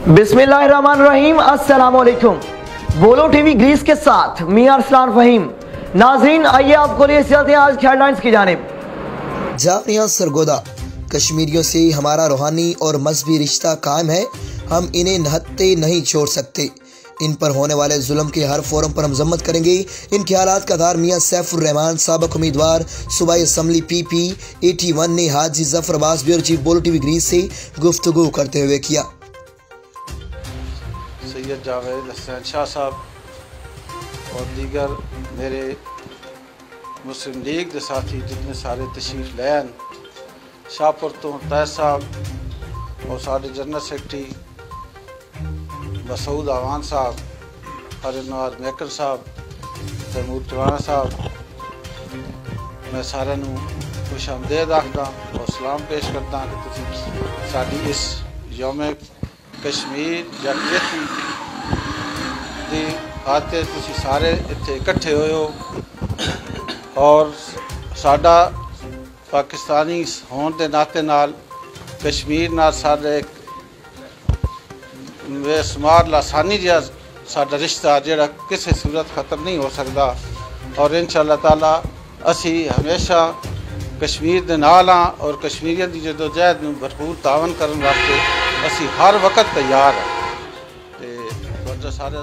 बिस्मिल्लाहिर्रहमानिर्रहीम, अस्सलामुअलैकुम। बोलो टीवी ग्रीस के साथ मियां अरसलान फहीम। नाज़रीन, आइए आपको लिए चलते हैं आज हेडलाइंस की जानिब। जाफरिया सरगोदा, कश्मीरियों से हमारा रूहानी और मजहबी रिश्ता कायम है, हम इन्हें नहत्ते नहीं छोड़ सकते। इन पर होने वाले जुल्म के हर फोरम पर हम मजम्मत करेंगे। इन ख्यालात का आधार मियां सैफुर रहमान, साबिक उम्मीदवार सूबाई असम्बली PP 81 ने हाजी जफर अब्बास, ब्यूरो चीफ बोलो टीवी ग्रीस से गुफ्तगू करते हुए किया। सैयद जावेद हसन शाह साहब और दीगर मेरे मुस्लिम लीग के साथी जितने सारे तशरीफ लैन, शाहपुर तो तैस साहब और सारे जनरल सेक्रटरी मसूद आवान साहब, हरिनवाज मैकर साहब, तैमूर चवाना साहब, मैं सारे खुश आमदेद आखदा और सलाम पेश करता कि तुसीं साडी इस यौम कश्मीर यकजहती दी खातिर तुसीं सारे इत्थे इकट्ठे होए हो और साडा पाकिस्तानी होने के नाते नाल कश्मीर नाल साडे बेशुमार लासानी जिहा साडा रिश्ता जिहड़ा किसी सूरत ख़त्म नहीं हो सकता और इंशाअल्लाह ताला असी हमेशा कश्मीर दे नाल हां और कश्मीरियों की जदोजहद नूं भरपूर तावन करने वास्ते असी हर वक्त तैयार हैं। तो सारे